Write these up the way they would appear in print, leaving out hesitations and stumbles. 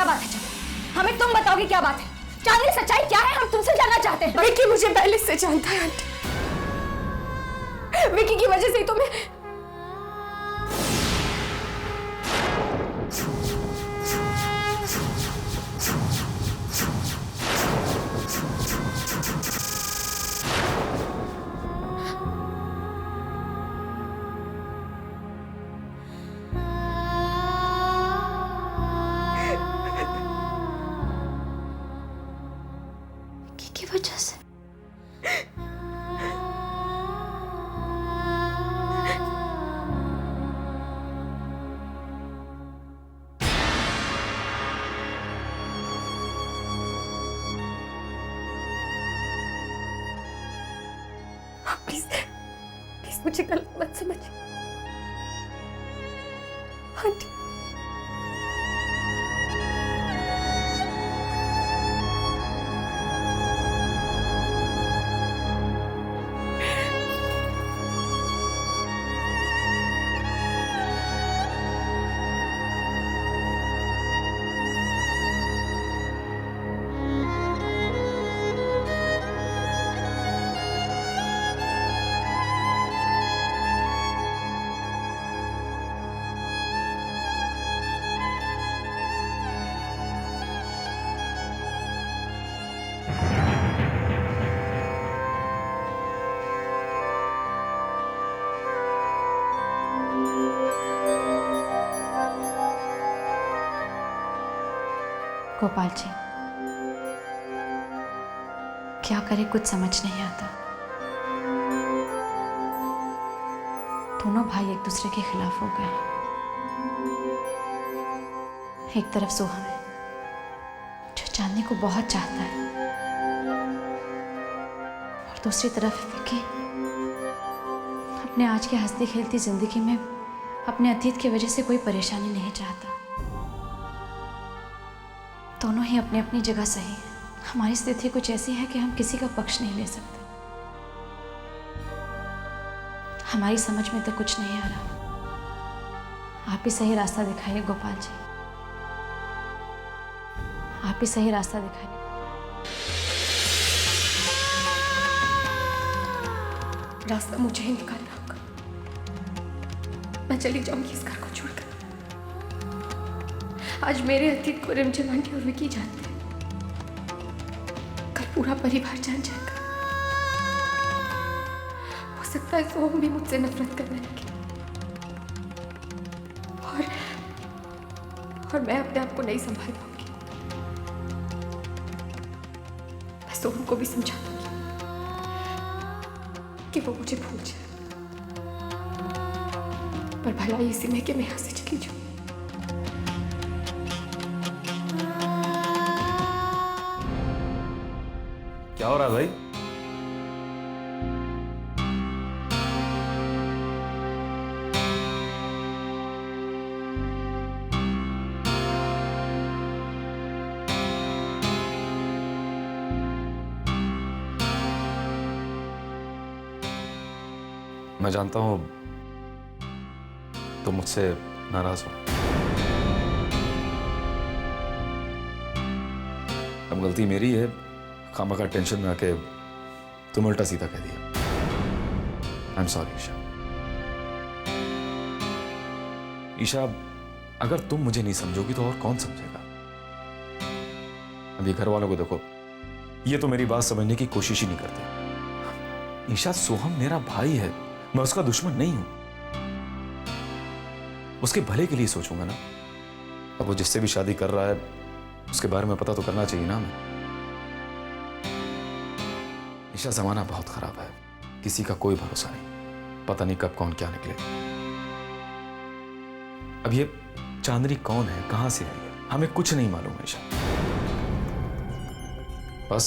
क्या बात है? हमें तुम बताओगे क्या बात है? चांदनी, सच्चाई क्या है? हम तुमसे जानना चाहते हैं। विक्की मुझे पहले से जानता है आंटी। विक्की की वजह से ही तो मैं की वजह से। प्लीज प्लीज मुझे गलत मत समझिए आंटी। गोपाल जी, क्या करे कुछ समझ नहीं आता। दोनों भाई एक दूसरे के खिलाफ हो गए। एक तरफ सोहम है जो चांदनी को बहुत चाहता है, और दूसरी तरफ विक्की अपने आज की हंसती खेलती जिंदगी में अपने अतीत की वजह से कोई परेशानी नहीं चाहता। दोनों ही अपनी अपनी जगह सही हैं। हमारी स्थिति कुछ ऐसी है कि हम किसी का पक्ष नहीं ले सकते। हमारी समझ में तो कुछ नहीं आ रहा। आप ही सही रास्ता दिखाइए गोपाल जी, आप ही सही रास्ता दिखाइए। रास्ता मुझे ही निकालना होगा। मैं चली जाऊंगी इस घर को छोड़कर। आज मेरे अतीत को रिमझिम आंटी और विक्की जानते हैं, कल पूरा परिवार जान जाएगा। हो सकता है सोहम भी मुझसे नफरत करने लगे, और मैं अपने आप को नहीं संभाल पाऊंगी। मैं सोहम को भी समझा दूंगी कि वो मुझे भूल जाए, पर भलाई इसी में कि मैं यहां से चली जाऊं। क्या हो रहा है भाई? मैं जानता हूं तुम मुझसे नाराज हो। अब गलती मेरी है, खामखा टेंशन में आके तुम उल्टा सीधा कह दिया। I am sorry Isha. Isha, अगर तुम मुझे नहीं समझोगी तो और कौन समझेगा? अभी घर वालों को देखो, ये तो मेरी बात समझने की कोशिश ही नहीं करते। ईशा, सोहम मेरा भाई है, मैं उसका दुश्मन नहीं हूं। उसके भले के लिए सोचूंगा ना। अब वो जिससे भी शादी कर रहा है उसके बारे में पता तो करना चाहिए ना हमें। ईशा, जमाना बहुत खराब है, किसी का कोई भरोसा नहीं, पता नहीं कब कौन क्या निकले। अब ये चांदनी कौन है, कहां से आई है, हमें कुछ नहीं मालूम है ईशा। बस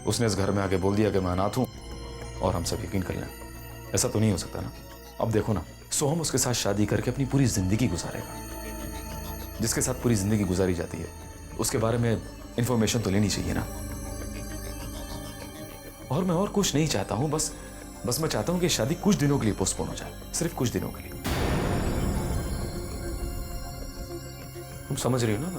उसने इस घर में आके बोल दिया कि मैं अनाथ हूं और हम सब यकीन कर लें। ऐसा तो नहीं हो सकता ना। अब देखो ना, सोहम उसके साथ शादी करके अपनी पूरी जिंदगी गुजारेगा। जिसके साथ पूरी जिंदगी गुजारी जाती है उसके बारे में इंफॉर्मेशन तो लेनी चाहिए ना। और मैं और कुछ नहीं चाहता हूं, बस मैं चाहता हूं कि शादी कुछ दिनों के लिए पोस्टपोन हो जाए, सिर्फ कुछ दिनों के लिए। तुम समझ रही हो ना?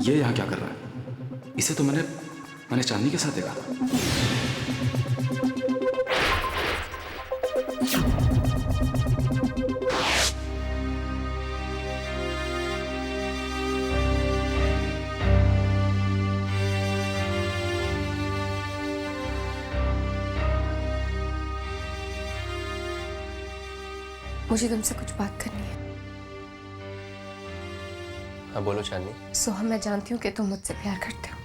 ये यहाँ क्या कर रहा है? इसे तो मैंने चांदनी के साथ देखा था। मुझे तुमसे कुछ बात करनी है। हाँ बोलो चांदनी। सोहम, मैं जानती हूँ कि तुम मुझसे प्यार करते हो,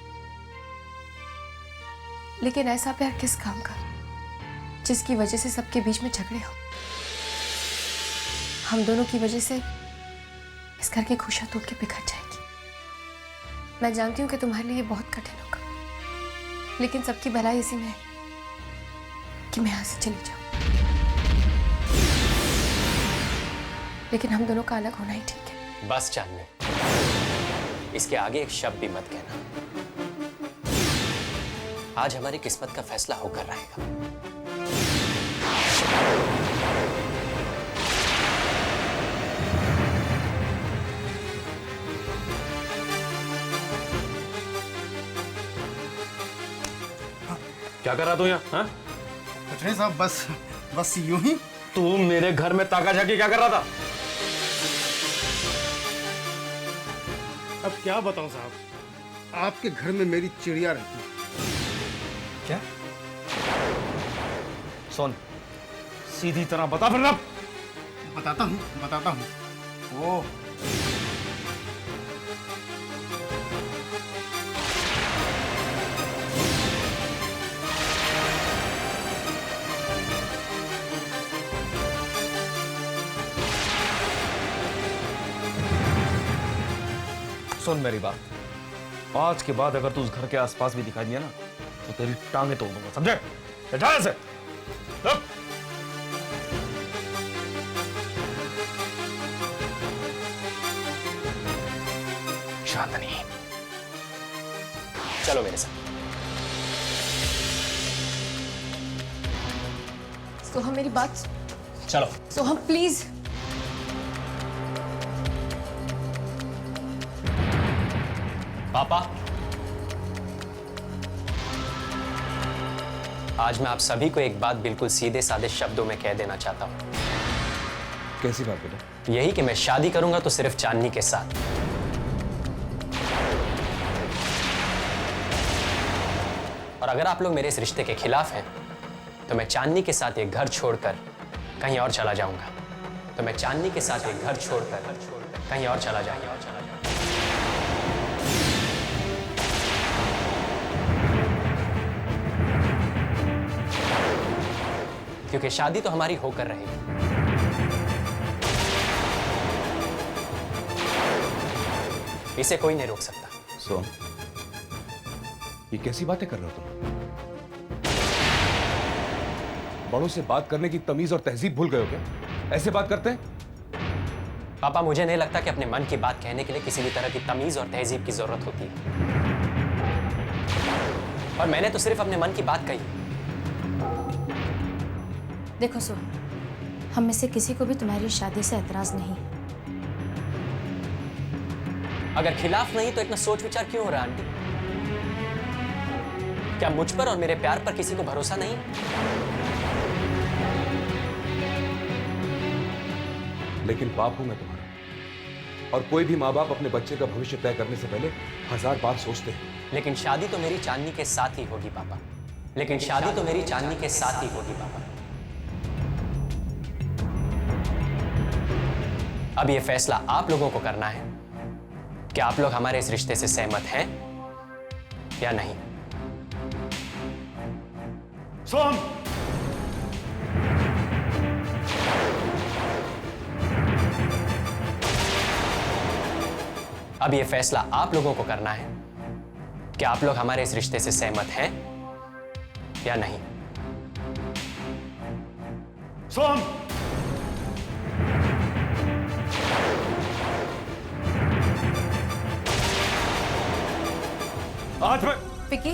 लेकिन ऐसा प्यार किस काम का जिसकी वजह से सबके बीच में झगड़े हो। हम दोनों की वजह से इस घर की खुशियां टूट के बिखर जाएगी। मैं जानती हूँ कि तुम्हारे लिए बहुत कठिन होगा, लेकिन सबकी भलाई इसी में है कि मैं यहाँ से चली जाऊँ। लेकिन हम दोनों का अलग होना ही ठीक है। बस चांदनी, इसके आगे एक शब्द भी मत कहना। आज हमारी किस्मत का फैसला होकर रहेगा। क्या कर रहा तू यहाँ? हाँ? कुछ नहीं साहब, बस यूं ही। तू मेरे घर में ताका झाकी क्या कर रहा था? अब क्या बताऊं साहब, आपके घर में मेरी चिड़िया रहती है। क्या? सुन, सीधी तरह बता फिर अब। बताता हूँ। ओह, सुन मेरी बात, आज के बाद अगर तू उस घर के आसपास भी दिखाई दिया ना तो तेरी टांगे तोड़ दूंगा, समझे? जा ऐसे। चांदनी, चलो मेरे साथ। सोहम, मेरी बात। चलो। सोहम प्लीज। पापा, आज मैं आप सभी को एक बात बिल्कुल सीधे साधे शब्दों में कह देना चाहता हूं। कैसी बात बेटा? यही कि मैं शादी करूंगा तो सिर्फ चांदनी के साथ। और अगर आप लोग मेरे इस रिश्ते के खिलाफ हैं तो मैं चांदनी के साथ एक घर छोड़कर कहीं और चला जाऊंगा। क्योंकि शादी तो हमारी होकर रहेगी। इसे कोई नहीं रोक सकता। सुन, ये कैसी बातें कर रहे हो तुम? बड़ों से बात करने की तमीज और तहजीब भूल गए हो क्या? ऐसे बात करते हैं? पापा, मुझे नहीं लगता कि अपने मन की बात कहने के लिए किसी भी तरह की तमीज और तहजीब की जरूरत होती है। और मैंने तो सिर्फ अपने मन की बात कही। देखो सोहम, हम में से किसी को भी तुम्हारी शादी से एतराज नहीं। अगर खिलाफ नहीं तो इतना सोच विचार क्यों हो रहा है आंटी? क्या मुझ पर और मेरे प्यार पर किसी को भरोसा नहीं? लेकिन बाप हूं मैं तुम्हारा, और कोई भी माँ बाप अपने बच्चे का भविष्य तय करने से पहले 1000 बार सोचते हैं। लेकिन शादी तो मेरी चांदनी के साथ ही होगी पापा। अब यह फैसला आप लोगों को करना है क्या आप लोग हमारे इस रिश्ते से सहमत हैं या नहीं? सोहम, अब ये फैसला आप लोगों को करना है कि आप लोग हमारे इस रिश्ते से सहमत हैं या नहीं। सोहम, आज मैं विकी,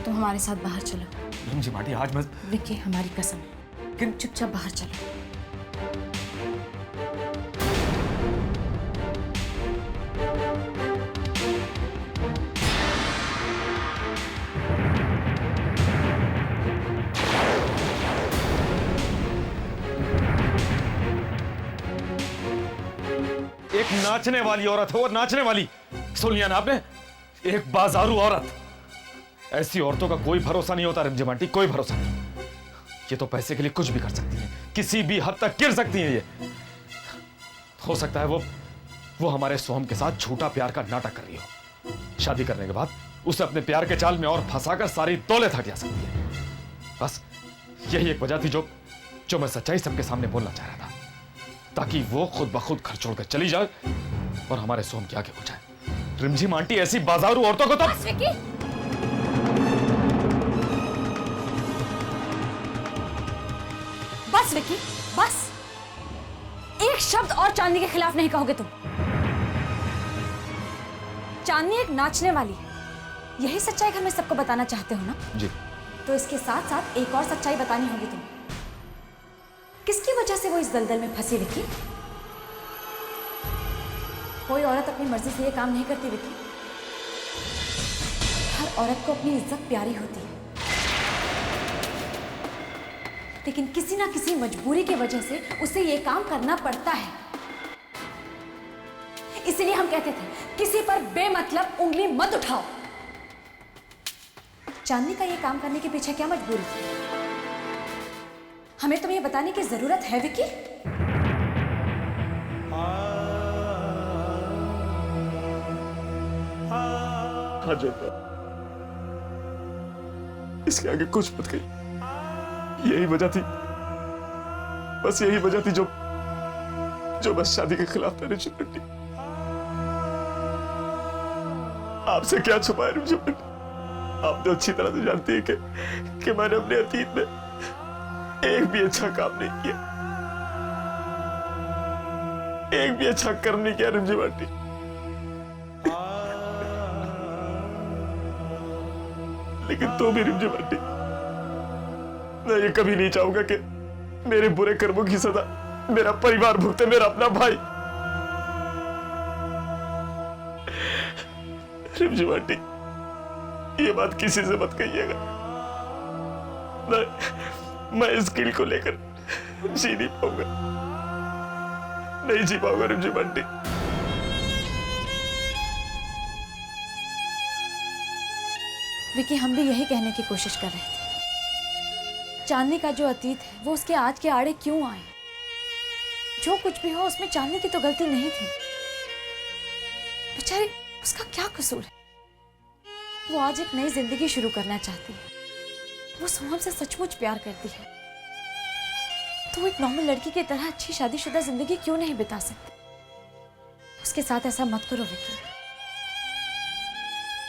तुम हमारे साथ बाहर चलो। रिमझिम आंटी, आज मैं विक्की, हमारी कसम, तुम चुपचाप बाहर चलो। एक नाचने वाली औरत है, और नाचने वाली, सुन लिया ना आपने? एक बाजारू औरत। ऐसी औरतों का कोई भरोसा नहीं होता रिमझिम आंटी, कोई भरोसा नहीं। ये तो पैसे के लिए कुछ भी कर सकती है, किसी भी हद तक गिर सकती है। ये हो सकता है वो हमारे सोहम के साथ झूठा प्यार का नाटक कर रही हो। शादी करने के बाद उसे अपने प्यार के जाल में और फंसाकर सारी दौलत हटिया सकती है। बस यही एक वजह थी जो मैं सच्चाई सबके सामने बोलना चाह रहा था, ताकि वो खुद ब खुद घर छोड़कर चली जाए और हमारे सोहम के आगे हो जाए। रिमझिम आंटी, ऐसी बाजारू औरतों को तो बस विक्की, बस विक्की, बस। एक शब्द और चांदनी के खिलाफ नहीं कहोगे तुम। चांदनी एक नाचने वाली है, यही सच्चाई घर में सबको बताना चाहते हो ना? जी। तो इसके साथ साथ एक और सच्चाई बतानी होगी तुम्हें। किसकी वजह से वो इस दलदल में फंसी विक्की? कोई औरत अपनी मर्जी से ये काम नहीं करती विक्की। हर औरत को अपनी इज्जत प्यारी होती है, लेकिन किसी ना किसी मजबूरी की वजह से उसे ये काम करना पड़ता है। इसीलिए हम कहते थे, किसी पर बेमतलब उंगली मत उठाओ। चांदनी का ये काम करने के पीछे क्या मजबूरी थी? हमें तुम्हें बताने की जरूरत है विक्की? हाँ जोता, इसके आगे कुछ मत कही। यही वजह थी, बस यही वजह थी जो बस शादी के खिलाफ था रिमझिम आंटी। आपसे क्या छुपा है रिमझिम आंटी? आप तो अच्छी तरह से जानती है कि मैंने अपने अतीत में एक भी अच्छा काम नहीं किया, एक भी अच्छा कर्म नहीं किया रिमझिम आंटी। लेकिन तो भी रिमझिम आंटी, मैं ये कभी नहीं चाहूंगा कि मेरे बुरे कर्मों की सजा मेरा परिवार भुगते, मेरा अपना भाई। रिमझिम आंटी, ये बात किसी से मत कहिएगा। मैं इस गिल को लेकर जी नहीं पाऊंगा, नहीं जी पाऊंगा रिमझिम आंटी। विक्की, हम भी यही कहने की कोशिश कर रहे थे। चांदनी का जो अतीत है वो उसके आज के आड़े क्यों आए? जो कुछ भी हो, उसमें चांदनी की तो गलती नहीं थी। बेचारी, उसका क्या कसूर है? वो आज एक नई जिंदगी शुरू करना चाहती है। वो सोहम से सचमुच प्यार करती है, तो वो एक नॉर्मल लड़की की तरह अच्छी शादीशुदा जिंदगी क्यों नहीं बिता सकती? उसके साथ ऐसा मत करो विक्की।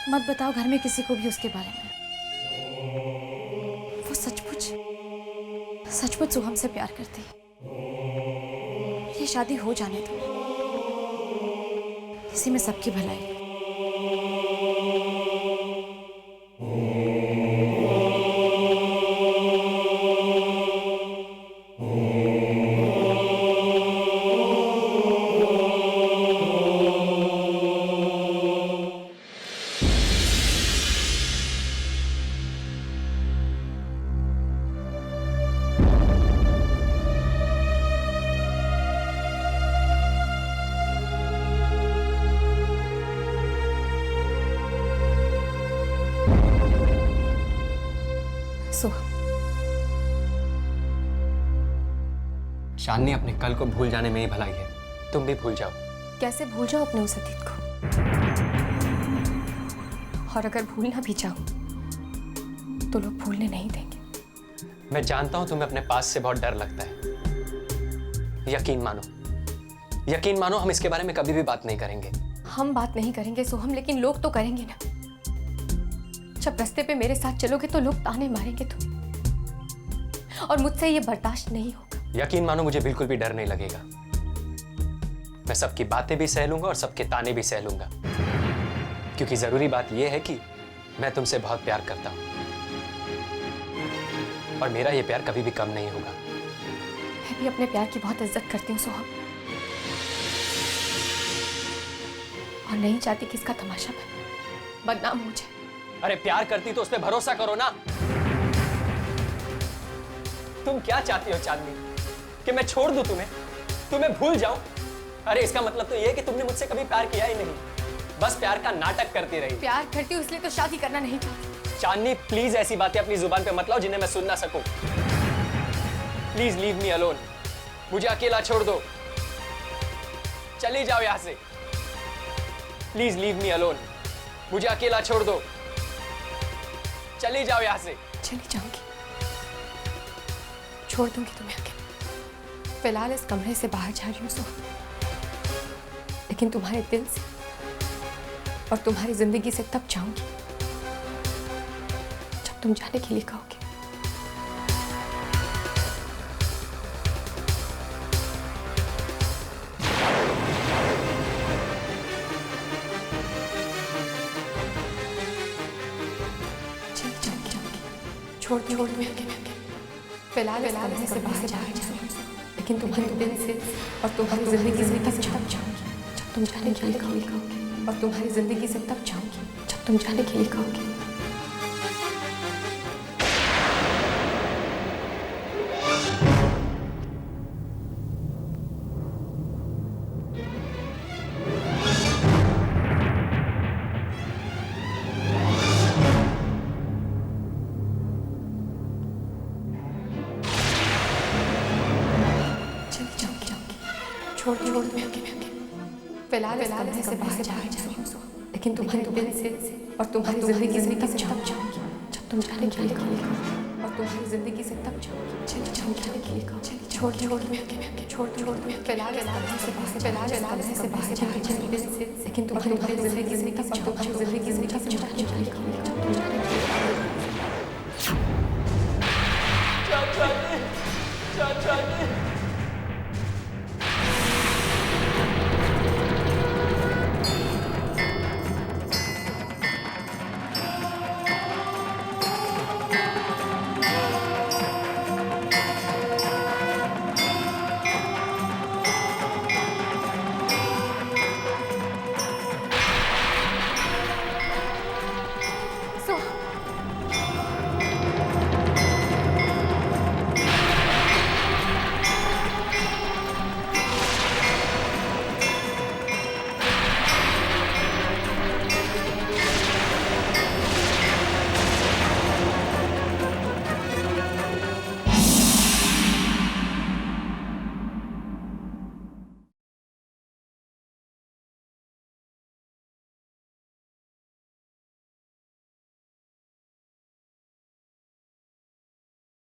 मत बताओ घर में किसी को भी उसके बारे में। वो सचमुच सोहम से प्यार करती है। ये शादी हो जाने दो, इसी में सबकी भलाई है। चांदनी, अपने कल को भूल जाने में ही भलाई है। तुम भी भूल जाओ। कैसे भूल जाओ अपने उस अतीत को? और अगर भूलना भी चाहूं तो लोग भूलने नहीं देंगे। मैं जानता हूं तुम्हें अपने पास से बहुत डर लगता है। यकीन मानो, यकीन मानो, हम इसके बारे में कभी भी बात नहीं करेंगे। हम बात नहीं करेंगे सोहम, लेकिन लोग तो करेंगे ना। जब रास्ते पे मेरे साथ चलोगे तो लोग ताने मारेंगे तुम्हें, और मुझसे ये बर्दाश्त नहीं होगा। यकीन मानो, मुझे बिल्कुल भी डर नहीं लगेगा। मैं सबकी बातें भी सह लूंगा और सबके ताने भी सह लूंगा, क्योंकि जरूरी बात यह है कि मैं तुमसे बहुत प्यार करता हूं, और मेरा यह प्यार कभी भी कम नहीं होगा। मैं भी अपने प्यार की बहुत इज्जत करती हूँ सोहम, और नहीं चाहती कि इसका तमाशा बदनाम हो जाए। अरे प्यार करती तो उस पर भरोसा करो ना। तुम क्या चाहती हो चांदनी? कि मैं छोड़ दूं तुम्हें भूल जाऊं? अरे इसका मतलब तो ये है कि तुमने मुझसे कभी प्यार किया ही नहीं, बस प्यार का नाटक करती रही। प्यार करती हूँ इसलिए तो शादी करना नहीं चाहती। चांदनी, प्लीज ऐसी बातें अपनी जुबान पे मत लाओ जिन्हें मैं सुन ना सकूं। Please leave me alone. मुझे अकेला छोड़ दो। चली जाओ यहां से। Please leave me alone. मुझे अकेला छोड़ दो। चली जाओ यहां से। चली जाऊंगी, छोड़ दूंगी तुम्हें अकेले। फिलहाल इस कमरे से बाहर जा रही हूँ सोहम, लेकिन तुम्हारे दिल से और तुम्हारी जिंदगी से तब जाऊंगी जब तुम जाने के लिए कहोगे। छोड़ दूंगी अकेले। फिलहाल इस कमरे से बाहर जा रही हूँ, लेकिन तुम्हारे दिल से और तुम्हारी जिंदगी से तब जाऊंगी जब तुम जाने के लिए कहोगे, और तुम्हारी जिंदगी से तब जाऊंगी जब तुम जाने के लिए कहोगे। छोड़ दूंगी अकेले। फिलहाल इस कमरे से बाहर जा रही हूँ, लेकिन तुम्हारे दिल से और तुम्हारी जिंदगी से तब जाऊंगी जब तुम जाने के लिए कहोगे, और तुम्हारी जिंदगी से तब जाऊंगी जाने के लिए कहोगे। छोड़ दूंगी अकेले। छोड़ दूंगी। फिलहाल इस कमरे से बाहर जा रही हूँ, लेकिन तुम्हारी जिंदगी से तब तुम्हारी जिंदगी से तब जाने के लिए कहोगे। चाचा जी, चाचा जी।